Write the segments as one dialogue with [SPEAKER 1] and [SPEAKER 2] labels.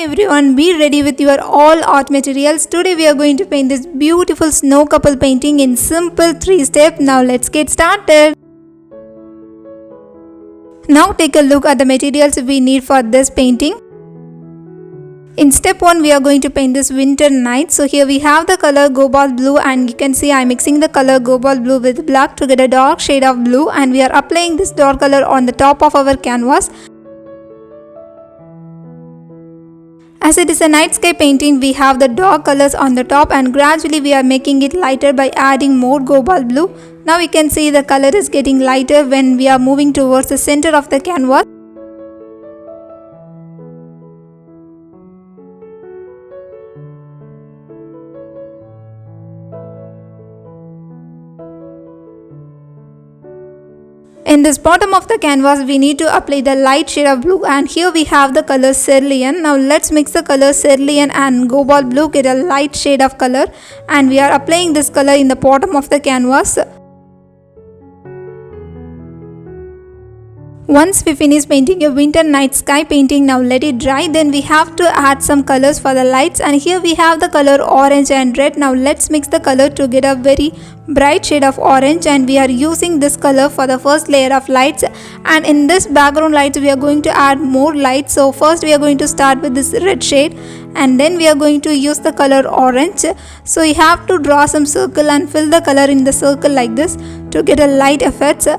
[SPEAKER 1] everyone, be ready with your all art materials. Today we are going to paint this beautiful snow couple painting in simple 3 steps. Now let's get started. Now take a look at the materials we need for this painting. In step 1 we are going to paint this winter night. So here we have the color cobalt blue, and you can see I am mixing the color cobalt blue with black to get a dark shade of blue, and we are applying this dark color on the top of our canvas. As it is a night sky painting, we have the dark colors on the top, and gradually we are making it lighter by adding more cobalt blue. Now we can see the color is getting lighter when we are moving towards the center of the canvas. In this bottom of the canvas, we need to apply the light shade of blue, and here we have the color cerulean. Now let's mix the color cerulean and cobalt blue, get a light shade of color, and we are applying this color in the bottom of the canvas. Once we finish painting a winter night sky painting, now let it dry. Then we have to add some colors for the lights, and here we have the color orange and red. Now let's mix the color to get a very bright shade of orange, and we are using this color for the first layer of lights. And in this background lights we are going to add more lights. So first we are going to start with this red shade, and then we are going to use the color orange. So you have to draw some circle and fill the color in the circle like this to get a light effects.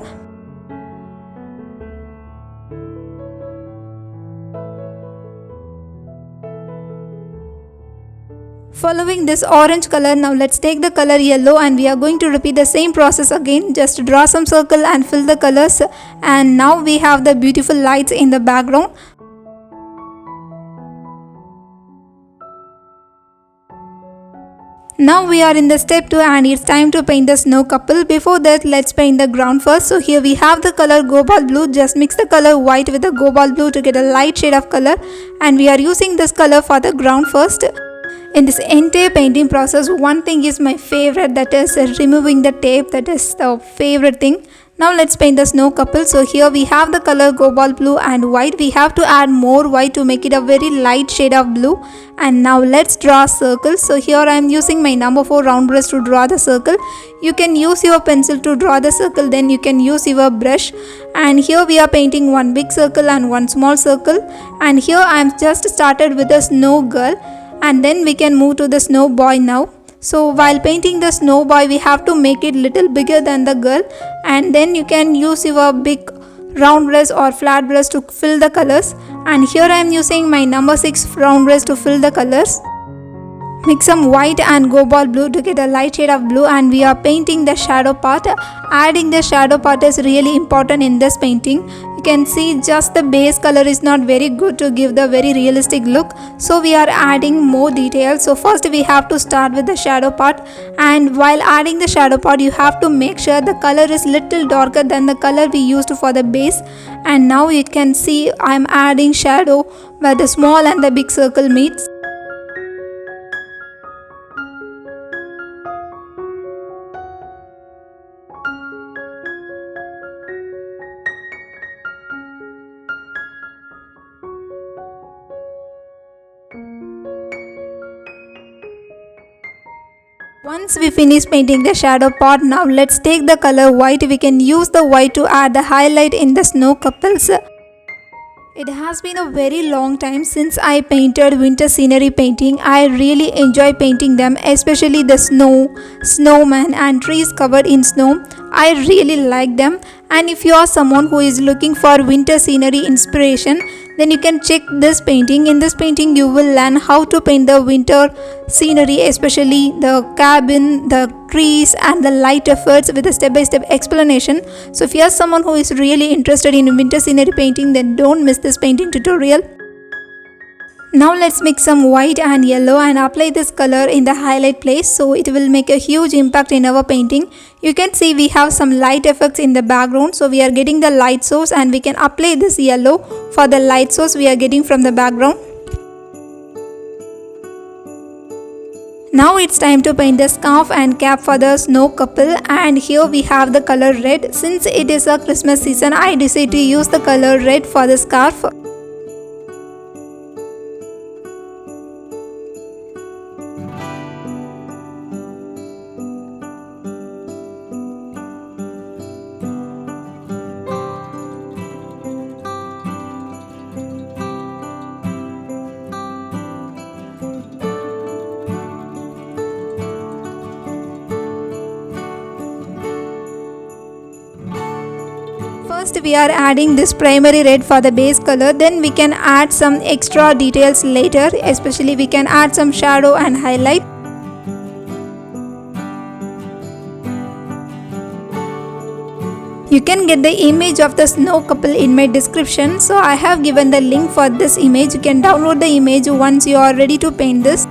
[SPEAKER 1] Following this orange color, now let's take the color yellow, and we are going to repeat the same process again. Just draw some circle and fill the colors, and now we have the beautiful lights in the background. Now we are in the step 2, and it's time to paint the snow couple. Before that, let's paint the ground first. So here we have the color cobalt blue. Just mix the color white with the cobalt blue to get a light shade of color, and we are using this color for the ground first. In this entire painting process, one thing is my favorite, that is removing the tape. That is the favorite thing. Now let's paint the snow couple. So here we have the color cobalt blue and white. We have to add more white to make it a very light shade of blue. And now let's draw circles. So here I am using my number 4 round brush to draw the circle. You can use your pencil to draw the circle, then you can use your brush. And here we are painting one big circle and one small circle. And here I am just started with a snow girl, and then we can move to the snow boy now. So while painting the snow boy, we have to make it little bigger than the girl, and then you can use your big round brush or flat brush to fill the colors. And here I am using my number 6 round brush to fill the colors. Mix some white and cobalt blue to get a light shade of blue, and we are painting the shadow part. Adding the shadow part is really important in this painting. You can see just the base color is not very good to give the very realistic look, so we are adding more details. So first we have to start with the shadow part, and while adding the shadow part you have to make sure the color is little darker than the color we used for the base. And now you can see I am adding shadow where the small and the big circle meets. Once we finish painting the shadow part, now let's take the color white. We can use the white to add the highlight in the snow couples. It has been a very long time since I painted winter scenery painting. I really enjoy painting them, especially the snow, snowman and trees covered in snow. I really like them. And if you are someone who is looking for winter scenery inspiration, then you can check this painting. In this painting you will learn how to paint the winter scenery, especially the cabin, the trees and the light effects with a step-by-step explanation. So if you are someone who is really interested in winter scenery painting, then don't miss this painting tutorial. Now let's mix some white and yellow and apply this color in the highlight place, so it will make a huge impact in our painting. You can see we have some light effects in the background, so we are getting the light source, and we can apply this yellow for the light source we are getting from the background. Now it's time to paint the scarf and cap for the snow couple, and here we have the color red. Since it is a Christmas season, I decided to use the color red for the scarf. First we are adding this primary red for the base color, then we can add some extra details later, especially we can add some shadow and highlight. You can get the image of the snow couple in my description, so I have given the link for this image. You can download the image once you are ready to paint this.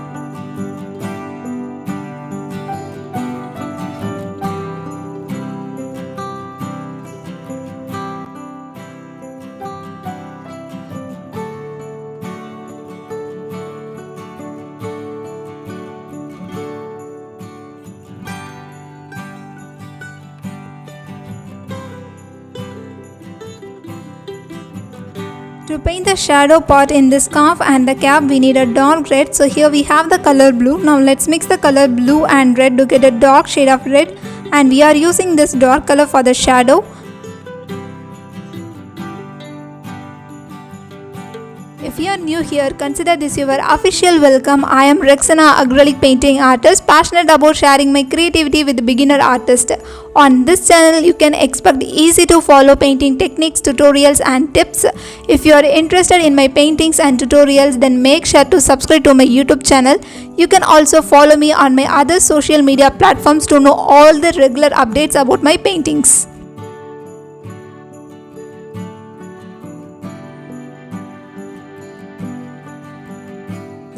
[SPEAKER 1] To paint the shadow part in the scarf and the cap, we need a dark red. So here we have the color blue. Now let's mix the color blue and red to get a dark shade of red, and we are using this dark color for the shadow. If you are new here, consider this your official welcome. I am Rexana, acrylic painting artist, passionate about sharing my creativity with beginner artists. On this channel, you can expect easy to follow painting techniques, tutorials and tips. If you are interested in my paintings and tutorials, then make sure to subscribe to my YouTube channel. You can also follow me on my other social media platforms to know all the regular updates about my paintings.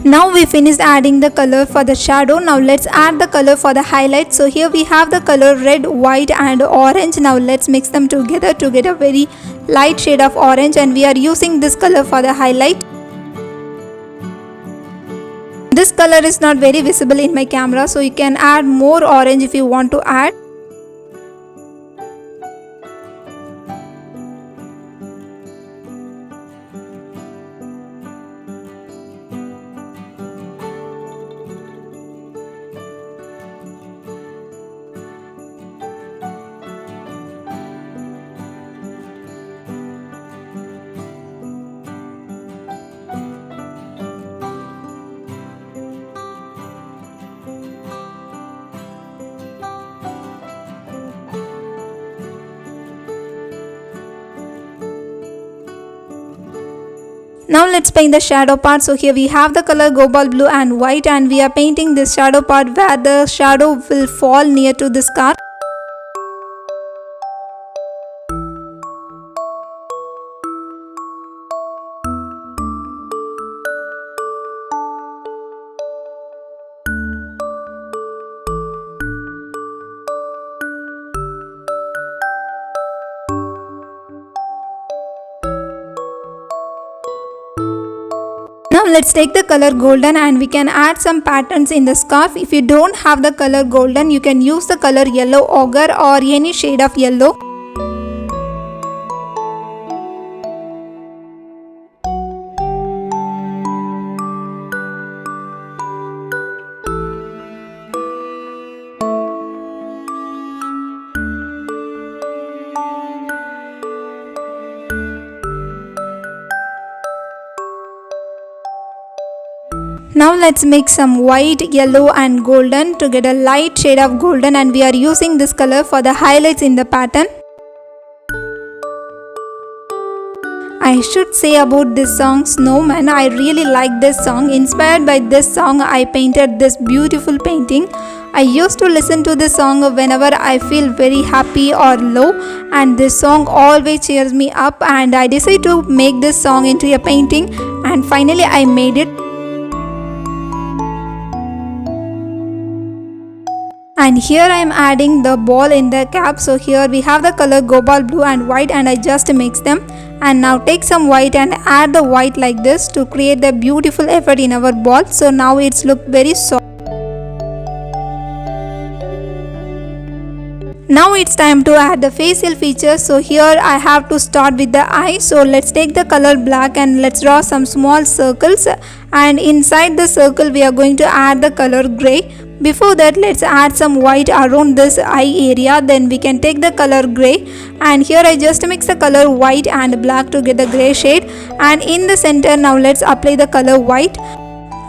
[SPEAKER 1] Now we finished adding the color for the shadow. Now let's add the color for the highlight. So here we have the color red, white and orange. Now let's mix them together to get a very light shade of orange, and we are using this color for the highlight. This color is not very visible in my camera, so you can add more orange if you want to add. Now let's paint the shadow part. So here we have the color cobalt blue and white, and we are painting this shadow part where the shadow will fall near to the scarf. Now let's take the color golden and we can add some patterns in the scarf. If you don't have the color golden, you can use the color yellow ochre or any shade of yellow. Now let's mix some white, yellow and golden to get a light shade of golden, and we are using this color for the highlights in the pattern. I should say about this song Snowman, I really like this song. Inspired by this song, I painted this beautiful painting. I used to listen to this song whenever I feel very happy or low, and this song always cheers me up, and I decided to make this song into a painting, and finally I made it. And here I am adding the ball in the cap. So here we have the color cobalt blue and white, and I just mix them. And now take some white and add the white like this to create the beautiful effect in our ball. So now it's look very soft. Now it's time to add the facial features. So here I have to start with the eye. So let's take the color black and let's draw some small circles, and inside the circle we are going to add the color gray. Before that, let's add some white around this eye area. Then we can take the color gray, and here I just mix the color white and black to get the gray shade, and in the center now let's apply the color white.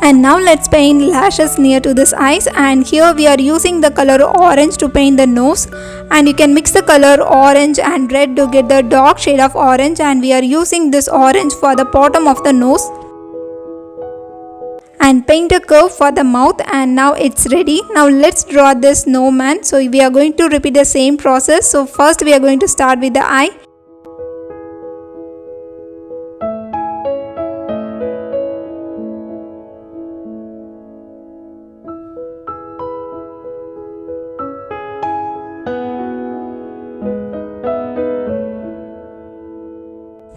[SPEAKER 1] And now let's paint lashes near to this eyes, and here we are using the color orange to paint the nose, and you can mix the color orange and red to get the dark shade of orange, and we are using this orange for the bottom of the nose and paint a curve for the mouth. And now it's ready. Now let's draw this snowman. So we are going to repeat the same process. So first we are going to start with the eye.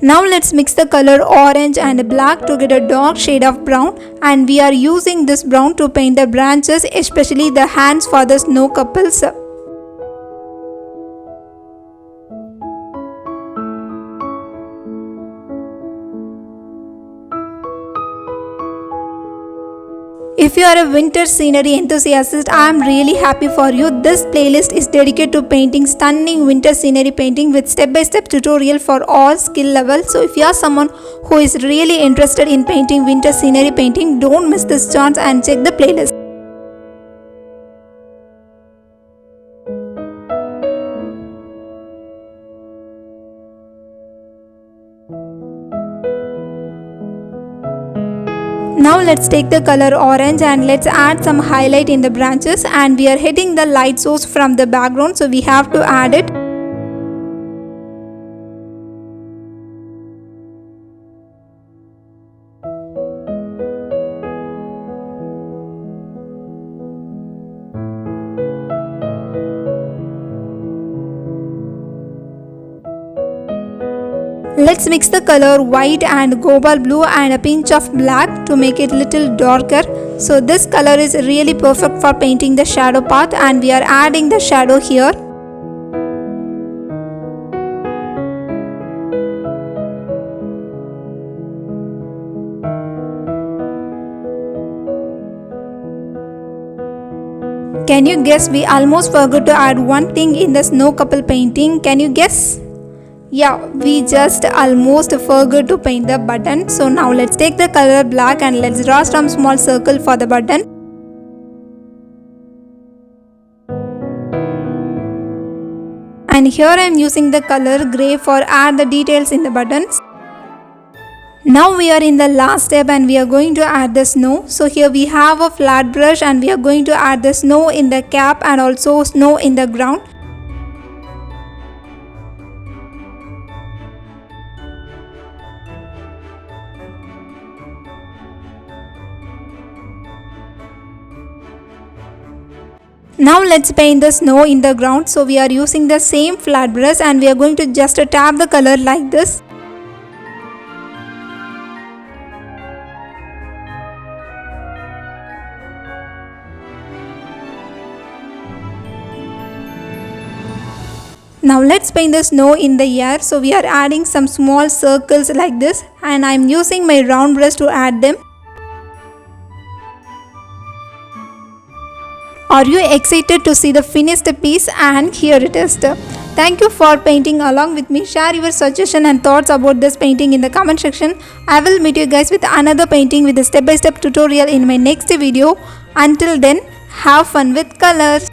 [SPEAKER 1] Now let's mix the color orange and black to get a dark shade of brown, and we are using this brown to paint the branches, especially the hands for the snow couples. If you are a winter scenery enthusiast, I am really happy for you. This playlist is dedicated to painting stunning winter scenery painting with step-by-step tutorial for all skill levels. So if you are someone who is really interested in painting winter scenery painting, don't miss this chance and check the playlist. Now let's take the color orange and let's add some highlight in the branches, and we are hitting the light source from the background, so we have to add it. Let's mix the color white and cobalt blue and a pinch of black to make it little darker. So this color is really perfect for painting the shadow part, and we are adding the shadow here. Can you guess? We almost forgot to add one thing in the snow couple painting. Can you guess? Yeah, we just almost forgot to paint the button. So now let's take the color black and let's draw some small circle for the button. And here I am using the color grey for add the details in the buttons. Now we are in the last step and we are going to add the snow. So here we have a flat brush and we are going to add the snow in the cap and also snow in the ground. Now let's paint the snow in the ground. So we are using the same flat brush and we are going to just tap the color like this. Now let's paint the snow in the air. So we are adding some small circles like this, and I am using my round brush to add them. Are you excited to see the finished piece? And here it is. Thank you for painting along with me. Share your suggestion and thoughts about this painting in the comment section. I will meet you guys with another painting with a step-by-step tutorial in my next video. Until then, have fun with colors.